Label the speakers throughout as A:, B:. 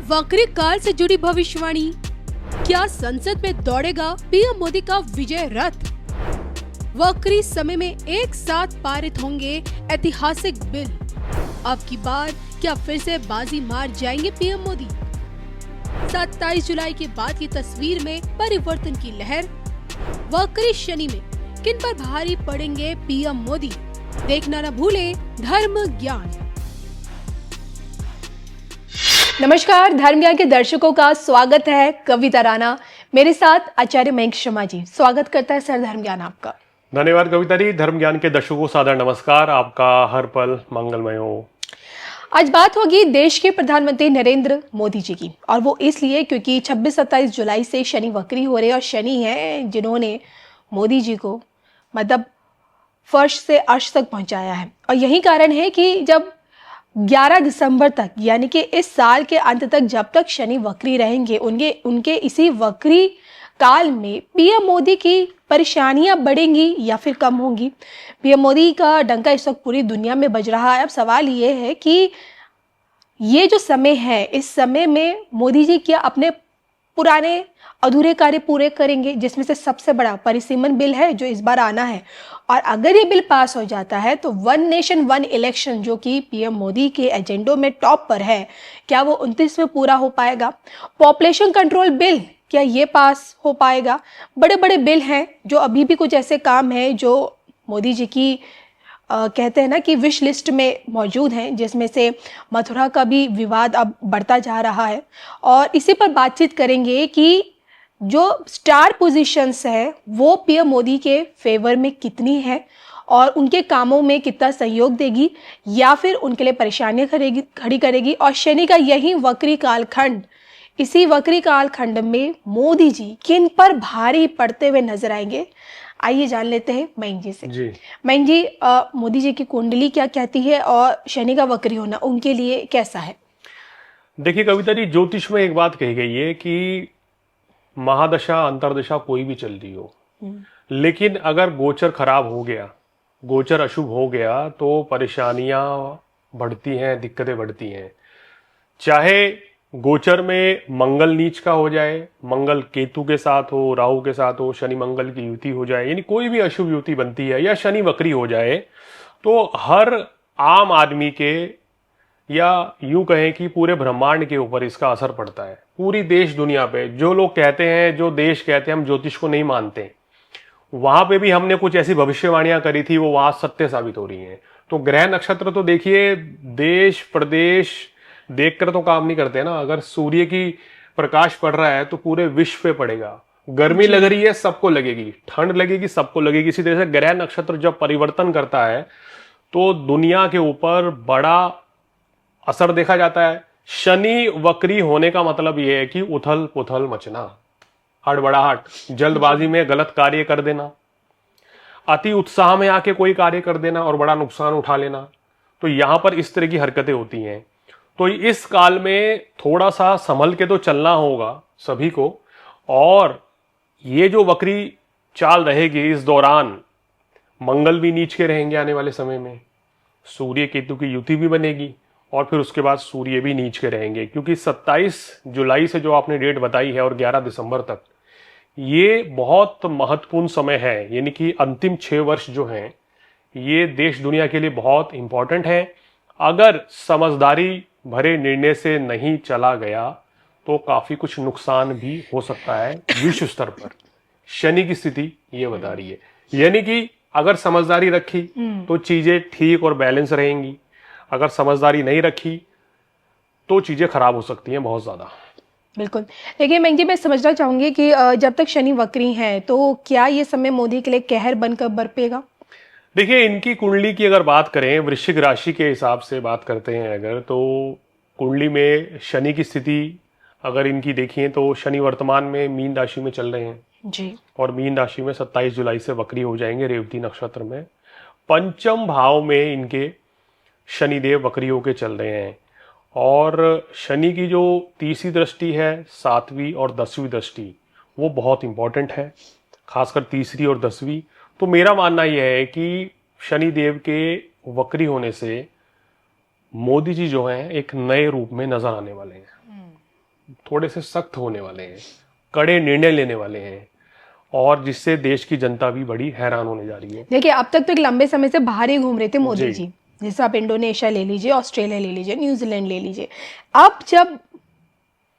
A: वक्री काल से जुड़ी भविष्यवाणी, क्या संसद में दौड़ेगा पीएम मोदी का विजय रथ? वक्री समय में एक साथ पारित होंगे ऐतिहासिक बिल। अब की बार क्या फिर से बाजी मार जाएंगे पीएम मोदी? 27 जुलाई के बाद की तस्वीर में परिवर्तन की लहर। वक्री शनि में किन पर भारी पड़ेंगे पीएम मोदी? देखना न भूले धर्म ज्ञान। नमस्कार, धर्म ज्ञान के दर्शकों का स्वागत है। कविता राणा मेरे साथ आचार्य मयंक शर्मा जी, स्वागत करता है सर धर्म ज्ञान आपका।
B: धन्यवाद कविता जी। धर्म ज्ञान के दर्शकों को सादर नमस्कार। आपका हर पल मंगलमय हो।
A: आज बात होगी देश के प्रधानमंत्री नरेंद्र मोदी जी की, और वो इसलिए क्योंकि 26-27 जुलाई से शनि वक्री हो रहे हैं, और शनि है जिन्होंने मोदी जी को मतलब फर्श से अर्श तक पहुंचाया है। और यही कारण है कि जब 11 दिसंबर तक, यानी कि इस साल के अंत तक जब तक शनि वक्री रहेंगे, उनके इसी वक्री काल में पीएम मोदी की परेशानियां बढ़ेंगी या फिर कम होंगी। पीएम मोदी का डंका इस वक्त पूरी दुनिया में बज रहा है। अब सवाल ये है कि ये जो समय है, इस समय में मोदी जी क्या अपने पुराने अधूरे कार्य पूरे करेंगे, जिसमें से सबसे बड़ा परिसीमन बिल है जो इस बार आना है। और अगर ये बिल पास हो जाता है तो वन नेशन वन इलेक्शन, जो कि पीएम मोदी के एजेंडो में टॉप पर है, क्या वो 29 में पूरा हो पाएगा? पॉपुलेशन कंट्रोल बिल, क्या ये पास हो पाएगा? बड़े बड़े बिल हैं जो अभी भी कुछ ऐसे काम हैं जो मोदी जी की कहते हैं ना कि विश लिस्ट में मौजूद हैं, जिसमें से मथुरा का भी विवाद अब बढ़ता जा रहा है। और इसी पर बातचीत करेंगे कि जो स्टार पोजीशंस है वो पीएम मोदी के फेवर में कितनी है और उनके कामों में कितना सहयोग देगी या फिर उनके लिए परेशानियां खड़ी करेगी। और शनि का यही वक्री कालखंड, इसी वक्री कालखंड में मोदी जी किन पर भारी पड़ते हुए नजर आएंगे, आइए जान लेते हैं मयंक जी से। मयंक जी, मोदी जी की कुंडली क्या कहती है और शनि का वक्री होना उनके लिए कैसा है?
B: देखिए कविता जी, ज्योतिष में एक बात कही गई है कि महादशा अंतरदशा कोई भी चल रही हो, लेकिन अगर गोचर खराब हो गया, गोचर अशुभ हो गया, तो परेशानियां बढ़ती हैं, दिक्कतें बढ़ती हैं। चाहे गोचर में मंगल नीच का हो जाए, मंगल केतु के साथ हो, राहु के साथ हो, शनि मंगल की युति हो जाए, यानी कोई भी अशुभ युति बनती है, या शनि वक्री हो जाए, तो हर आम आदमी के, या यूं कहें कि पूरे ब्रह्मांड के ऊपर इसका असर पड़ता है। पूरी देश दुनिया पे जो लोग कहते हैं, जो देश कहते हैं हम ज्योतिष को नहीं मानते, वहां पे भी हमने कुछ ऐसी भविष्यवाणियां करी थी, वो वहां सत्य साबित हो रही हैं। तो ग्रह नक्षत्र तो देखिए, देश प्रदेश देखकर तो काम नहीं करते ना। अगर सूर्य की प्रकाश पड़ रहा है तो पूरे विश्व पे पड़ेगा। गर्मी लग रही है, सबको लगेगी, ठंड लगेगी, सबको लगेगी। इसी तरह से ग्रह नक्षत्र जब परिवर्तन करता है तो दुनिया के ऊपर बड़ा असर देखा जाता है। शनि वक्री होने का मतलब यह है कि उथल पुथल मचना, हड़बड़ाहट, जल्दबाजी में गलत कार्य कर देना, अति उत्साह में आके कोई कार्य कर देना और बड़ा नुकसान उठा लेना। तो यहां पर इस तरह की हरकतें होती हैं। तो इस काल में थोड़ा सा संभल के तो चलना होगा सभी को। और ये जो वक्री चाल रहेगी, इस दौरान मंगल भी नीच के रहेंगे आने वाले समय में, सूर्य केतु की युति भी बनेगी, और फिर उसके बाद सूर्य भी नीच के रहेंगे। क्योंकि 27 जुलाई से जो आपने डेट बताई है और 11 दिसंबर तक, ये बहुत महत्वपूर्ण समय है। यानी कि अंतिम 6 वर्ष जो हैं, ये देश दुनिया के लिए बहुत इंपॉर्टेंट है। अगर समझदारी भरे निर्णय से नहीं चला गया तो काफी कुछ नुकसान भी हो सकता है विश्व स्तर पर। शनि की स्थिति ये बता रही है। यानी कि अगर समझदारी रखी तो चीजें ठीक और बैलेंस रहेंगी, अगर समझदारी नहीं रखी तो चीजें खराब हो सकती हैं बहुत ज्यादा।
A: बिल्कुल। देखिए मयंक जी, मैं समझना चाहूंगी कि जब तक शनि वक्री हैं तो क्या ये समय मोदी के लिए कहर बनकर बरपेगा?
B: देखिए, इनकी कुंडली की अगर बात करें, वृश्चिक राशि के हिसाब से बात करते हैं अगर, तो कुंडली में शनि की स्थिति अगर इनकी देखिए तो शनि वर्तमान में मीन राशि में चल रहे हैं
A: जी, और
B: मीन राशि में 27 जुलाई से वक्री हो जाएंगे रेवती नक्षत्र में। पंचम भाव में इनके शनिदेव वक्री होके चल रहे हैं, और शनि की जो तीसरी दृष्टि है, 7वीं और 10वीं दृष्टि, वो बहुत इंपॉर्टेंट है, खासकर तीसरी और 10वीं। तो मेरा मानना यह है कि शनिदेव के वक्री होने से मोदी जी जो हैं एक नए रूप में नजर आने वाले हैं। थोड़े से सख्त होने वाले हैं, कड़े निर्णय लेने वाले हैं, और जिससे देश की जनता भी बड़ी हैरान होने जा रही है।
A: देखिए, अब तक तो एक लंबे समय से बाहर ही घूम रहे थे मोदी
B: जी।
A: जी। जैसे आप इंडोनेशिया ले लीजिए, ऑस्ट्रेलिया ले लीजिए, न्यूजीलैंड ले लीजिए। अब जब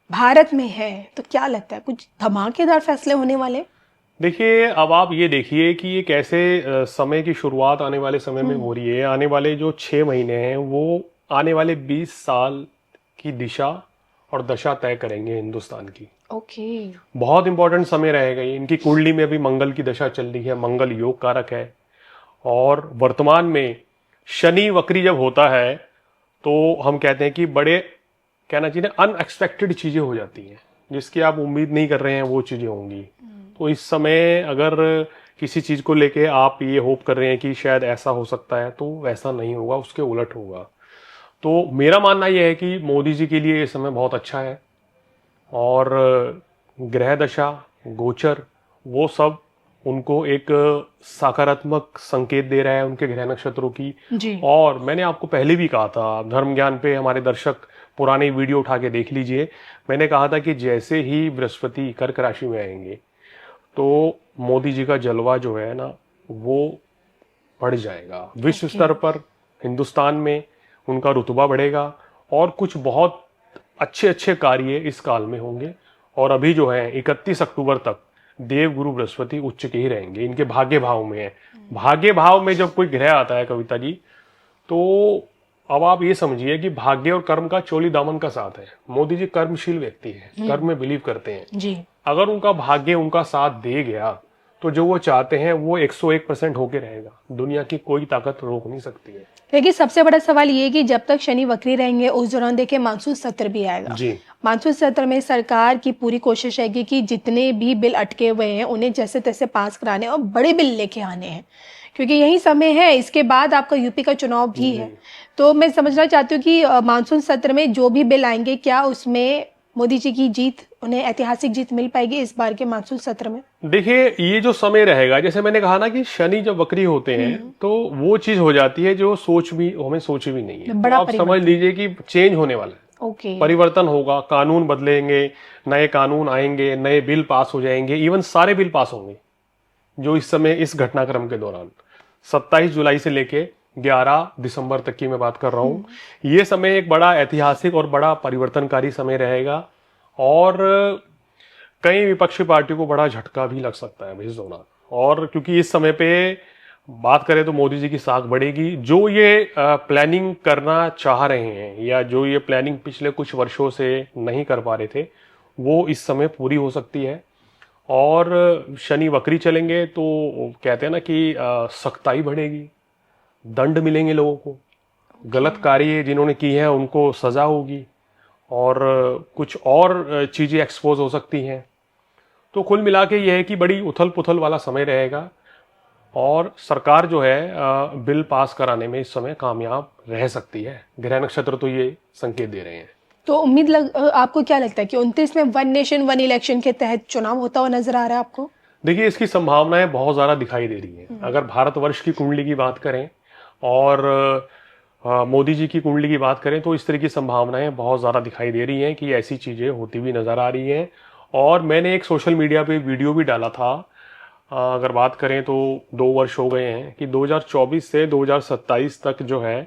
A: भारत में है तो क्या लगता है कुछ धमाकेदार फैसले होने वाले?
B: देखिए, अब आप ये देखिए कि ये कैसे समय की शुरुआत आने वाले समय में हो रही है। आने वाले जो 6 महीने हैं वो आने वाले 20 साल की दिशा और दशा तय करेंगे हिंदुस्तान की।
A: ओके।
B: बहुत इंपॉर्टेंट समय रहेगा ये। इनकी कुंडली में अभी मंगल की दशा चल रही है, मंगल योग कारक है, और वर्तमान में शनि वक्री जब होता है तो हम कहते हैं कि बड़े, कहना चाहिए, अनएक्सपेक्टेड चीजें हो जाती हैं, जिसकी आप उम्मीद नहीं कर रहे हैं वो चीजें होंगी। तो इस समय अगर किसी चीज को लेके आप ये होप कर रहे हैं कि शायद ऐसा हो सकता है, तो वैसा नहीं होगा, उसके उलट होगा। तो मेरा मानना यह है कि मोदी जी के लिए ये समय बहुत अच्छा है, और ग्रह दशा, गोचर, वो सब उनको एक सकारात्मक संकेत दे रहा है उनके ग्रह नक्षत्रों की।
A: जी।
B: और मैंने आपको पहले भी कहा था, धर्म ज्ञान पे हमारे दर्शक पुरानी वीडियो उठा के देख लीजिए, मैंने कहा था कि जैसे ही बृहस्पति कर्क राशि में आएंगे तो मोदी जी का जलवा जो है ना वो बढ़ जाएगा। विश्व स्तर पर, हिंदुस्तान में उनका रुतबा बढ़ेगा, और कुछ बहुत अच्छे अच्छे कार्य इस काल में होंगे। और अभी जो है 31 अक्टूबर तक देवगुरु बृहस्पति उच्च के ही रहेंगे, इनके भाग्य भाव में है। भाग्य भाव में जब कोई ग्रह आता है कविता जी, तो अब आप ये समझिए कि भाग्य और कर्म का चोली दामन का साथ है। मोदी जी कर्मशील व्यक्ति है, कर्म में बिलीव करते हैं।
A: जी।
B: अगर उनका भाग्य उनका साथ दे गया तो जो वो चाहते हैं वो 101% होके रहेगा। दुनिया की कोई ताकत रोक नहीं सकती है।
A: देखिए, सबसे बड़ा सवाल ये है कि जब तक शनि वक्री रहेंगे उस दौरान देखिए मानसून सत्र भी आएगा।
B: जी।
A: मानसून सत्र में सरकार की पूरी कोशिश है कि जितने भी बिल अटके हुए हैं उन्हें जैसे तैसे पास कराने और बड़े बिल लेके आने हैं, क्योंकि यही समय है। इसके बाद आपका यूपी का चुनाव भी है। तो मैं समझना चाहती हूँ कि मानसून सत्र में जो भी बिल आएंगे, क्या उसमें मोदी जी की जीत, उन्हें ऐतिहासिक जीत मिल पाएगी इस बार के मानसून सत्र में?
B: देखिए, ये जो समय रहेगा, जैसे मैंने कहा ना कि शनि जब वक्री होते हैं तो वो चीज हो जाती है जो हमें सोची भी नहीं है।
A: बड़ा
B: तो आप समझ लीजिए कि चेंज होने वाला है,
A: ओके।
B: परिवर्तन होगा, कानून बदलेंगे, नए कानून आएंगे, नए बिल पास हो जाएंगे, इवन सारे बिल पास होंगे जो इस समय इस घटनाक्रम के दौरान 27 जुलाई से लेके 11 दिसंबर तक की मैं बात कर रहा हूं। ये समय एक बड़ा ऐतिहासिक और बड़ा परिवर्तनकारी समय रहेगा, और कई विपक्षी पार्टियों को बड़ा झटका भी लग सकता है इस दौरान। और क्योंकि इस समय पे बात करें तो मोदी जी की साख बढ़ेगी। जो ये प्लानिंग करना चाह रहे हैं, या जो ये प्लानिंग पिछले कुछ वर्षों से नहीं कर पा रहे थे, वो इस समय पूरी हो सकती है। और शनि वक्री चलेंगे तो कहते हैं ना कि सख्ताई बढ़ेगी, दंड मिलेंगे लोगों को, गलत कार्य जिन्होंने की है उनको सजा होगी, और कुछ और चीजें एक्सपोज हो सकती हैं। तो कुल मिला के यह है कि बड़ी उथल पुथल वाला समय रहेगा, और सरकार जो है बिल पास कराने में इस समय कामयाब रह सकती है। ग्रह नक्षत्र तो ये संकेत दे रहे हैं।
A: तो आपको क्या लगता है कि 29 में वन नेशन वन इलेक्शन के तहत चुनाव होता हुआ नजर आ रहा है आपको?
B: देखिए, इसकी संभावनाएं बहुत ज्यादा दिखाई दे रही हैं। अगर भारतवर्ष की कुंडली की बात करें और मोदी जी की कुंडली की बात करें, तो इस तरह की संभावनाएं बहुत ज्यादा दिखाई दे रही हैं कि ऐसी चीजें होती हुई नजर आ रही हैं। और मैंने एक सोशल मीडिया पे वीडियो भी डाला था। अगर बात करें तो 2 वर्ष हो गए हैं कि 2024 से 2027 तक जो है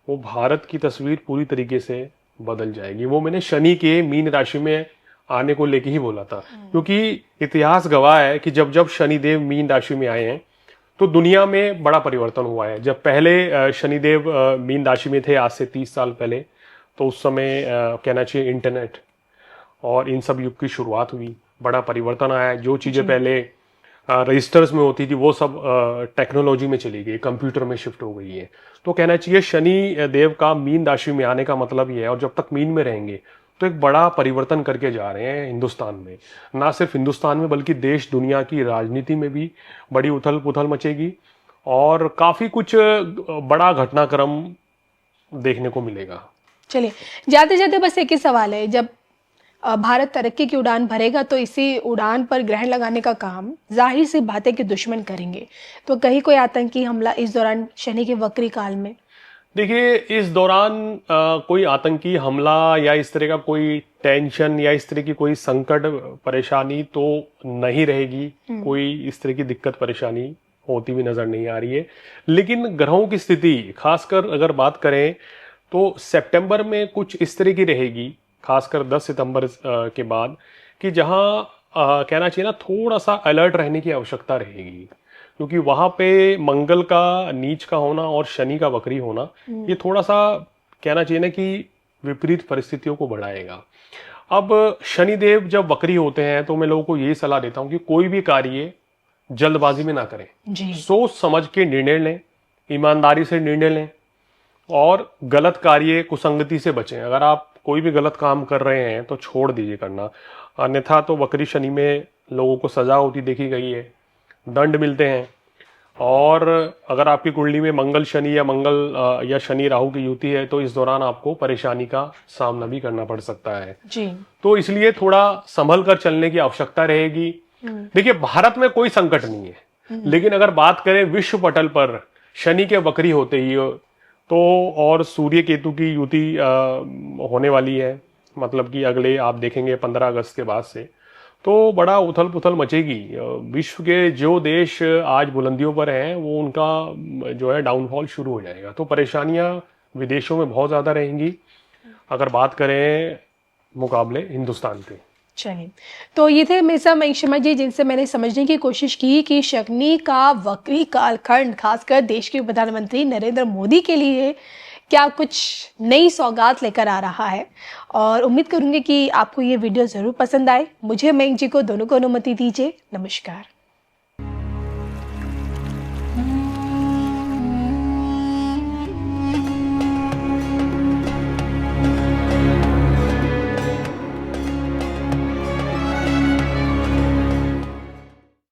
B: वो भारत की तस्वीर पूरी तरीके से बदल जाएगी। वो मैंने शनि के मीन राशि में आने को लेके ही बोला था, क्योंकि इतिहास गवाह है कि जब जब शनिदेव मीन राशि में आए हैं तो दुनिया में बड़ा परिवर्तन हुआ है। जब पहले शनिदेव मीन राशि में थे आज से 30 साल पहले, तो उस समय कहना चाहिए इंटरनेट और इन सब युग की शुरुआत हुई, बड़ा परिवर्तन आया। जो चीजें पहले रजिस्टर्स में होती थी वो सब टेक्नोलॉजी में चली गई, कंप्यूटर में शिफ्ट हो गई है। तो कहना चाहिए शनि देव का मीन राशि में आने का मतलब ये है, और जब तक मीन में रहेंगे तो एक बड़ा परिवर्तन करके जा रहे हैं हिंदुस्तान में। ना सिर्फ हिंदुस्तान में बल्कि देश दुनिया की राजनीति में भी बड़ी उथल पुथल मचेगी, और काफी कुछ बड़ा घटनाक्रम देखने को मिलेगा।
A: चलिए, जाते जाते बस एक ही सवाल है, जब भारत तरक्की की उड़ान भरेगा तो इसी उड़ान पर ग्रहण लगाने का काम जाहिर सी बात है कि दुश्मन करेंगे, तो कहीं कोई आतंकी हमला इस दौरान शनि के वक्री काल में?
B: देखिए, इस दौरान कोई आतंकी हमला या इस तरह का कोई टेंशन या इस तरह की कोई संकट परेशानी तो नहीं रहेगी। कोई इस तरह की दिक्कत परेशानी होती हुई नजर नहीं आ रही है। लेकिन ग्रहों की स्थिति खासकर अगर बात करें तो सितंबर में कुछ इस तरह की रहेगी, खासकर 10 सितंबर के बाद, कि जहां कहना चाहिए ना, थोड़ा सा अलर्ट रहने की आवश्यकता रहेगी, क्योंकि वहां पे मंगल का नीच का होना और शनि का वक्री होना ये थोड़ा सा कहना चाहिए ना कि विपरीत परिस्थितियों को बढ़ाएगा। अब शनिदेव जब वक्री होते हैं तो मैं लोगों को यही सलाह देता हूं कि कोई भी कार्य जल्दबाजी में ना करें,
A: जी।
B: सोच समझ के निर्णय लें, ईमानदारी से निर्णय लें और गलत कार्य कुसंगति से बचें। अगर आप कोई भी गलत काम कर रहे हैं तो छोड़ दीजिए करना, अन्यथा तो वक्री शनि में लोगों को सजा होती देखी गई है, दंड मिलते हैं। और अगर आपकी कुंडली में मंगल शनि या मंगल या शनि राहु की युति है तो इस दौरान आपको परेशानी का सामना भी करना पड़ सकता है।
A: जी।
B: तो इसलिए थोड़ा संभल कर चलने की आवश्यकता रहेगी। देखिए, भारत में कोई संकट नहीं है, लेकिन अगर बात करें विश्व पटल पर शनि के वक्री होते ही तो, और सूर्य केतु की युति होने वाली है, मतलब कि अगले आप देखेंगे 15 अगस्त के बाद से, तो बड़ा उथल पुथल मचेगी। विश्व के जो देश आज बुलंदियों पर हैं वो उनका जो है डाउनफॉल शुरू हो जाएगा। तो परेशानियां विदेशों में बहुत ज्यादा रहेंगी अगर बात करें मुकाबले हिंदुस्तान के।
A: चलिए, तो ये थे मिर्जा मयंक शर्मा जी, जिनसे मैंने समझने की कोशिश की कि शनि का वक्री कालखंड खासकर देश के प्रधानमंत्री नरेंद्र मोदी के लिए क्या कुछ नई सौगात लेकर आ रहा है। और उम्मीद करूंगी कि आपको ये वीडियो ज़रूर पसंद आए। मुझे मयंक जी को दोनों को अनुमति दीजिए। नमस्कार।